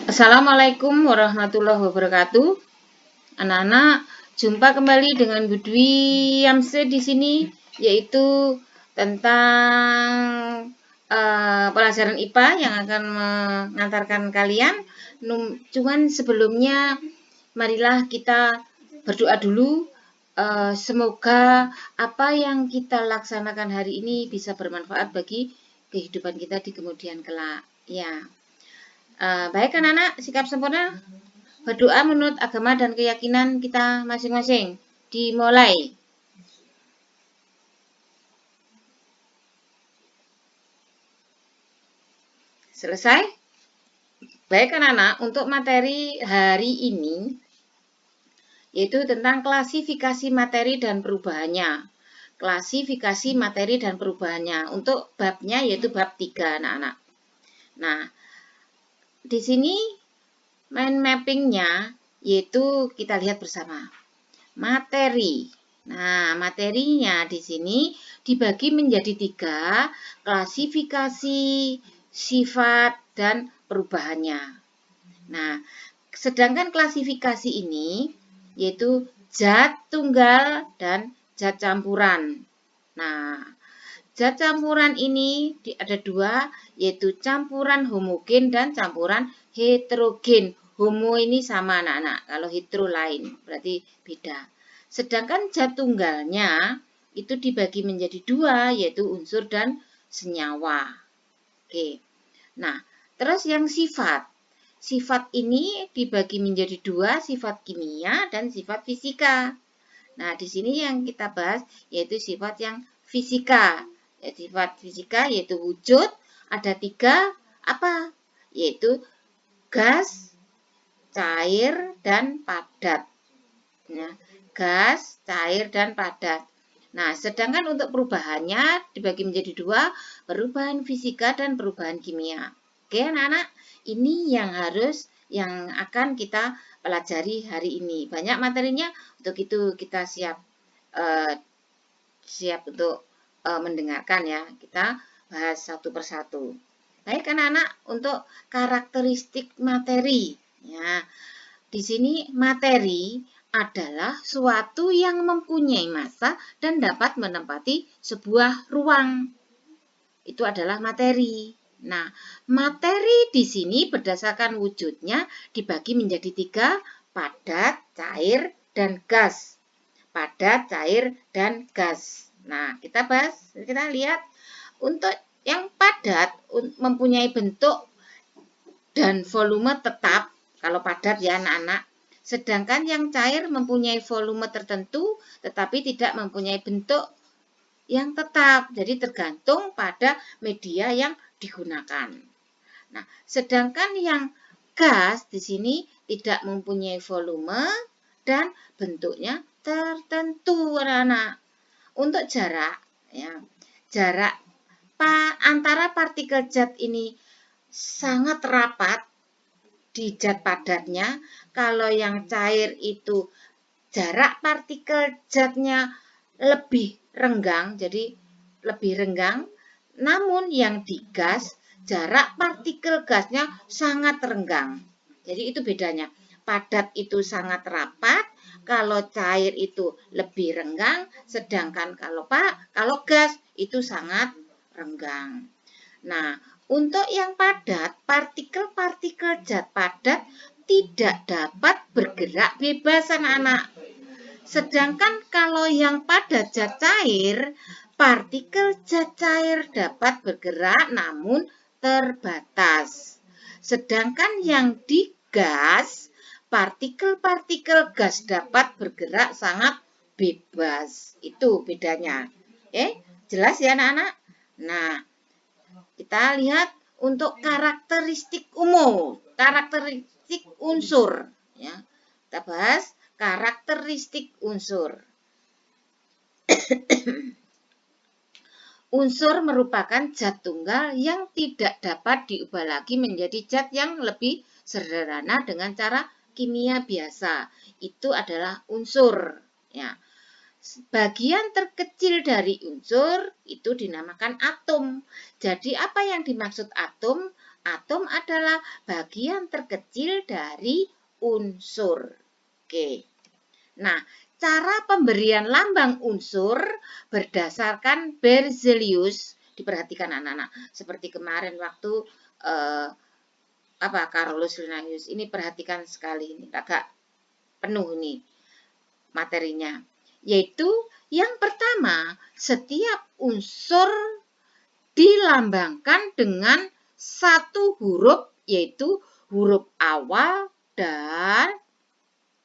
Assalamualaikum warahmatullahi wabarakatuh. Anak-anak, jumpa kembali dengan Bu Dwi Yamse di sini, yaitu tentang pelajaran IPA yang akan mengantarkan kalian. Cuman sebelumnya, marilah kita berdoa dulu. Semoga apa yang kita laksanakan hari ini bisa bermanfaat bagi kehidupan kita di kemudian kelak. Ya, baik anak-anak, sikap sempurna. Berdoa menurut agama dan keyakinan kita masing-masing. Dimulai. Selesai? Baik anak-anak, untuk materi hari ini yaitu tentang klasifikasi materi dan perubahannya. Klasifikasi materi dan perubahannya. Untuk babnya yaitu bab 3 anak-anak. Nah, di sini mind mappingnya yaitu kita lihat bersama. Materi. Nah, materinya di sini dibagi menjadi 3, klasifikasi, sifat, dan perubahannya. Nah, sedangkan klasifikasi ini yaitu zat tunggal dan zat campuran. Nah, zat campuran ini ada 2, yaitu campuran homogen dan campuran heterogen. Homo ini sama anak-anak, kalau hetero lain, berarti beda. Sedangkan zat tunggalnya itu dibagi menjadi 2, yaitu unsur dan senyawa. Oke. Nah, terus yang sifat. Sifat ini dibagi menjadi 2, sifat kimia dan sifat fisika. Nah, di sini yang kita bahas yaitu sifat yang fisika. Sifat fisika yaitu wujud, ada 3, apa? Yaitu gas, cair, dan padat. Ya, gas, cair, dan padat. Nah, sedangkan untuk perubahannya dibagi menjadi 2, perubahan fisika dan perubahan kimia. Oke, anak-anak, ini yang akan kita pelajari hari ini. Banyak materinya, untuk itu kita siap untuk mendengarkan ya. Kita bahas satu persatu. Baik, anak-anak, untuk karakteristik materi. Ya, di sini materi adalah suatu yang mempunyai massa dan dapat menempati sebuah ruang. Itu adalah materi. Nah, materi di sini berdasarkan wujudnya dibagi menjadi 3, padat, cair, dan gas. Padat, cair, dan gas. Nah, kita lihat untuk yang padat mempunyai bentuk dan volume tetap, kalau padat ya anak-anak. Sedangkan yang cair mempunyai volume tertentu tetapi tidak mempunyai bentuk yang tetap. Jadi tergantung pada media yang digunakan. Nah, sedangkan yang gas di sini tidak mempunyai volume dan bentuknya tertentu anak-anak. Untuk jarak ya, jarak antara partikel zat ini sangat rapat di zat padatnya. Kalau yang cair itu jarak partikel zatnya lebih renggang, jadi lebih renggang. Namun yang di gas, jarak partikel gasnya sangat renggang. Jadi itu bedanya. Padat itu sangat rapat, kalau cair itu lebih renggang, sedangkan kalau gas itu sangat renggang. Nah, untuk yang padat, partikel-partikel zat padat tidak dapat bergerak bebas anak-anak. Sedangkan kalau yang padat zat cair, partikel zat cair dapat bergerak namun terbatas. Sedangkan yang di gas, partikel-partikel gas dapat bergerak sangat bebas. Itu bedanya. Jelas ya anak-anak? Nah, kita lihat untuk karakteristik umum, karakteristik unsur. Ya, kita bahas karakteristik unsur. Unsur merupakan zat tunggal yang tidak dapat diubah lagi menjadi zat yang lebih sederhana dengan cara kimia biasa. Itu adalah unsur. Ya. Bagian terkecil dari unsur itu dinamakan atom. Jadi apa yang dimaksud atom? Atom adalah bagian terkecil dari unsur. Oke. Nah, cara pemberian lambang unsur berdasarkan Berzelius, diperhatikan anak-anak. Seperti kemarin waktu Carolus Linnaeus, ini perhatikan sekali, ini agak penuh nih materinya. Yaitu yang pertama, setiap unsur dilambangkan dengan satu huruf, yaitu huruf awal, dan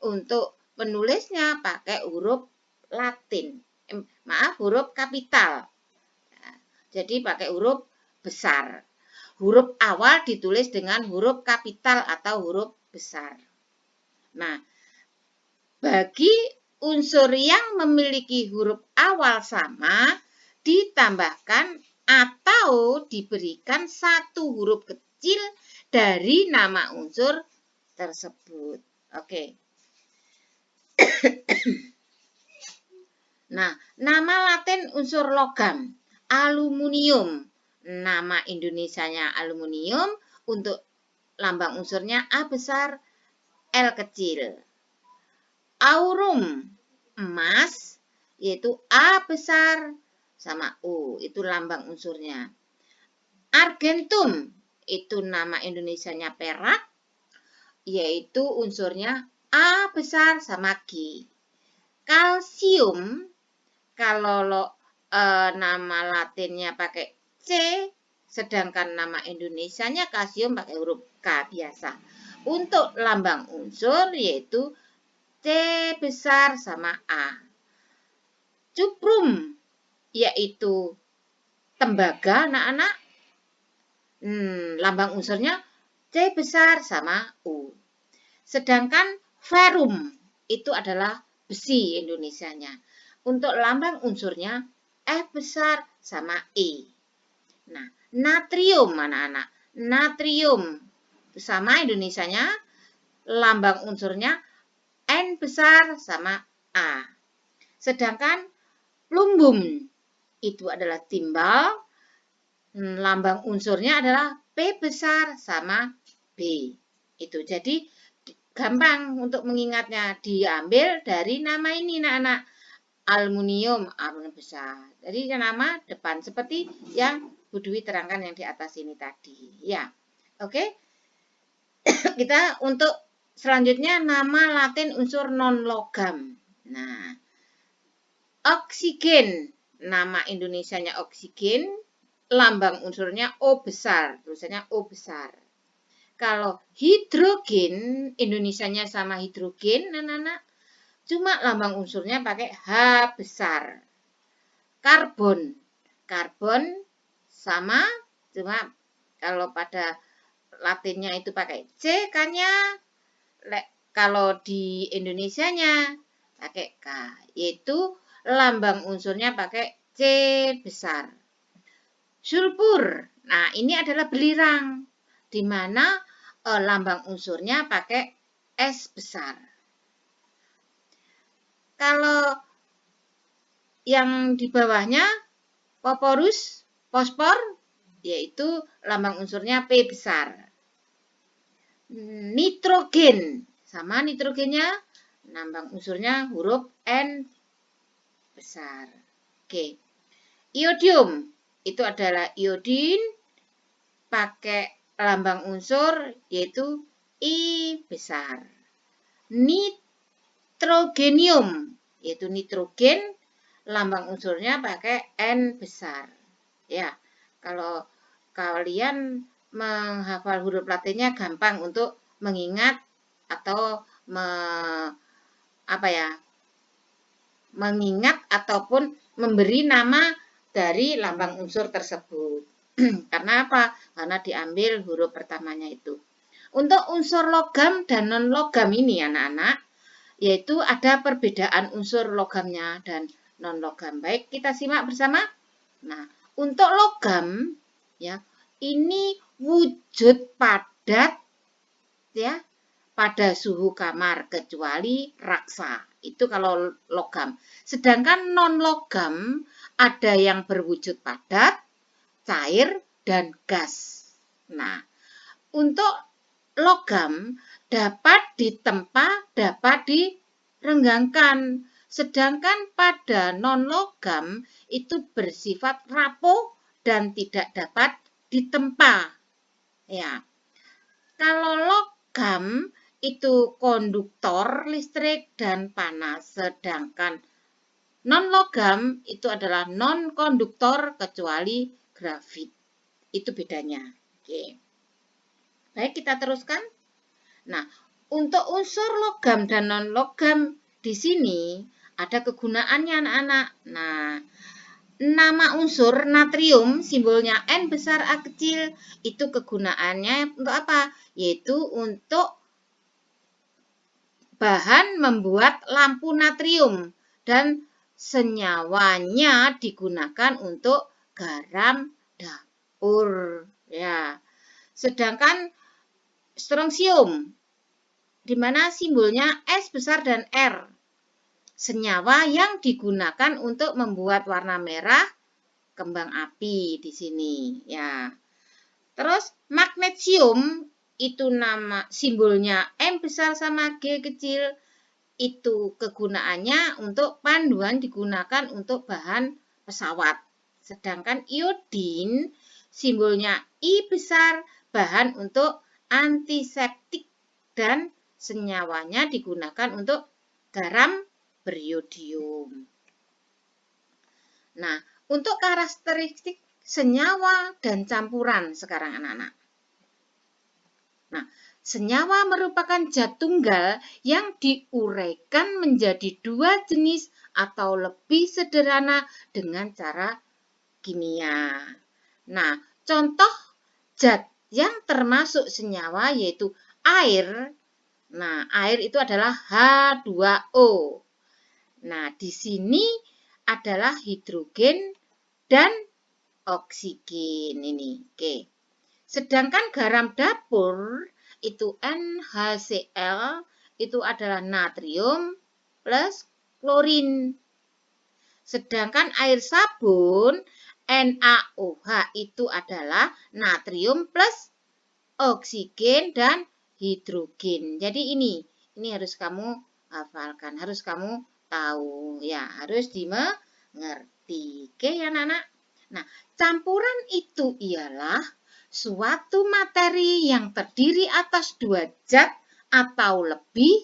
untuk penulisnya pakai huruf Latin. Huruf kapital. Jadi pakai huruf besar. Huruf awal ditulis dengan huruf kapital atau huruf besar. Nah, bagi unsur yang memiliki huruf awal sama, ditambahkan atau diberikan satu huruf kecil dari nama unsur tersebut. Oke. Nah, nama Latin unsur logam, aluminium. Nama Indonesianya aluminium, untuk lambang unsurnya A besar, L kecil. Aurum, emas, yaitu A besar sama U, itu lambang unsurnya. Argentum, itu nama Indonesianya perak, yaitu unsurnya A besar sama G. Kalsium, kalau nama Latinnya pakai C, sedangkan nama Indonesianya kalsium pakai huruf K biasa. Untuk lambang unsur yaitu C besar sama A. Cuprum, yaitu tembaga anak-anak. Lambang unsurnya C besar sama U. Sedangkan ferrum itu adalah besi Indonesianya. Untuk lambang unsurnya F besar sama E. Nah, natrium anak-anak. Natrium sama Indonesianya, lambang unsurnya N besar sama A. Sedangkan plumbum itu adalah timbal, lambang unsurnya adalah P besar sama B. Itu jadi gampang untuk mengingatnya, diambil dari nama ini anak-anak. Aluminium A besar. Jadi nama depan seperti yang Bu Dwi terangkan yang di atas ini tadi. Ya. Oke. Kita untuk selanjutnya nama Latin unsur non-logam. Nah, oksigen, nama Indonesianya oksigen, lambang unsurnya O besar, tulisannya O besar. Kalau hidrogen, Indonesianya sama hidrogen, anak-anak, cuma lambang unsurnya pakai H besar. Karbon, karbon sama, cuma kalau pada Latinnya itu pakai C kan-nya, kalau di Indonesianya pakai K, yaitu lambang unsurnya pakai C besar. Sulfur, nah ini adalah belirang, di mana lambang unsurnya pakai S besar. Kalau yang di bawahnya Phosphorus, fosfor, yaitu lambang unsurnya P besar. Nitrogen, sama nitrogennya, lambang unsurnya huruf N besar. Oke. Iodium, itu adalah iodin, pakai lambang unsur yaitu I besar. Nitrogenium, yaitu nitrogen, lambang unsurnya pakai N besar. Ya, kalau kalian menghafal huruf Latinnya gampang untuk mengingat atau mengingat ataupun memberi nama dari lambang unsur tersebut. Karena apa? Karena diambil huruf pertamanya itu. Untuk unsur logam dan non-logam ini anak-anak, yaitu ada perbedaan unsur logamnya dan non-logam. Baik, kita simak bersama. Nah, untuk logam, ya, ini wujud padat, ya, pada suhu kamar kecuali raksa. Itu kalau logam. Sedangkan non-logam ada yang berwujud padat, cair, dan gas. Nah, untuk logam dapat ditempa, dapat direnggangkan. Sedangkan pada non-logam itu bersifat rapuh dan tidak dapat ditempa. Ya. Kalau logam itu konduktor listrik dan panas, sedangkan non-logam itu adalah non-konduktor kecuali grafit. Itu bedanya. Oke. Baik, kita teruskan. Nah, untuk unsur logam dan non-logam di sini ada kegunaannya anak-anak. Nah, nama unsur natrium simbolnya N besar A kecil itu kegunaannya untuk apa? Yaitu untuk bahan membuat lampu natrium dan senyawanya digunakan untuk garam dapur. Ya. Sedangkan strontium di mana simbolnya S besar dan R. Senyawa yang digunakan untuk membuat warna merah kembang api di sini ya. Terus magnesium itu nama simbolnya M besar sama G kecil. Itu kegunaannya untuk panduan digunakan untuk bahan pesawat. Sedangkan iodin simbolnya I besar bahan untuk antiseptik dan senyawanya digunakan untuk garam beriodium. Nah, untuk karakteristik senyawa dan campuran sekarang anak-anak. Nah, senyawa merupakan zat tunggal yang diuraikan menjadi dua jenis atau lebih sederhana dengan cara kimia. Nah, contoh zat yang termasuk senyawa yaitu air. Nah, air itu adalah H2O. Nah, di sini adalah hidrogen dan oksigen ini. Oke. Sedangkan garam dapur itu NaCl itu adalah natrium plus klorin. Sedangkan air sabun NaOH itu adalah natrium plus oksigen dan hidrogen. Jadi ini harus kamu hafalkan, harus kamu tahu ya, harus dimengerti. Oke ya anak-anak. Nah, campuran itu ialah suatu materi yang terdiri atas dua zat atau lebih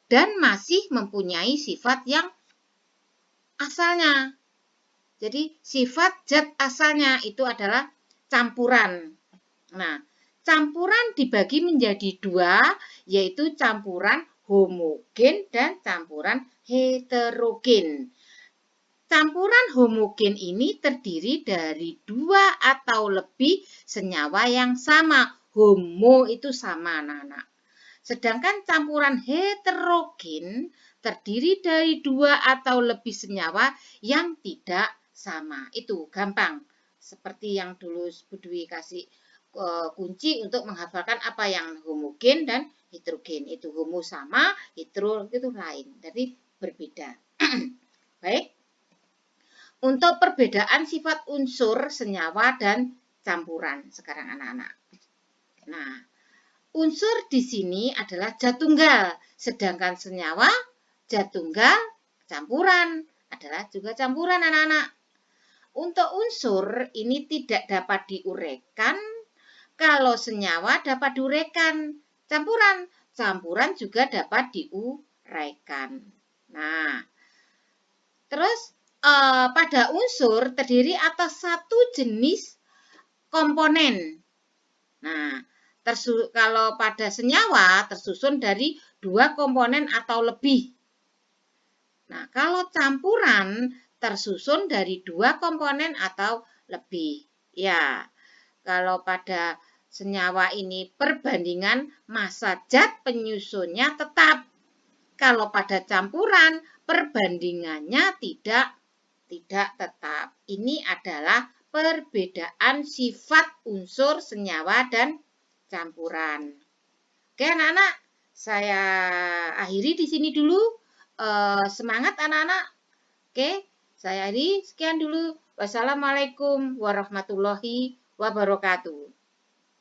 dan masih mempunyai sifat yang asalnya. Jadi sifat zat asalnya itu adalah campuran. Nah, campuran dibagi menjadi dua, yaitu campuran homogen dan campuran heterogen. Campuran homogen ini terdiri dari dua atau lebih senyawa yang sama. Homo itu sama, anak-anak. Sedangkan campuran heterogen terdiri dari dua atau lebih senyawa yang tidak sama. Itu gampang. Seperti yang dulu Bu Dwi kasih kunci untuk menghafalkan apa yang homogen dan heterogen. Itu homo sama, hetero itu lain. Jadi berbeda. Baik. Untuk perbedaan sifat unsur senyawa dan campuran sekarang anak-anak. Nah, unsur di sini adalah zat tunggal, sedangkan senyawa zat tunggal campuran adalah juga campuran anak-anak. Untuk unsur ini tidak dapat diuraikan, kalau senyawa dapat diuraikan. Campuran juga dapat diuraikan. Nah, terus pada unsur terdiri atas satu jenis komponen. Nah, kalau pada senyawa tersusun dari dua komponen atau lebih. Nah, kalau campuran tersusun dari dua komponen atau lebih. Ya, kalau pada senyawa ini perbandingan massa zat penyusunnya tetap. Kalau pada campuran perbandingannya tidak tetap. Ini adalah perbedaan sifat unsur senyawa dan campuran. Oke anak-anak, saya akhiri di sini dulu. Semangat anak-anak. Oke, saya akhiri. Sekian dulu. Wassalamualaikum warahmatullahi wabarakatuh.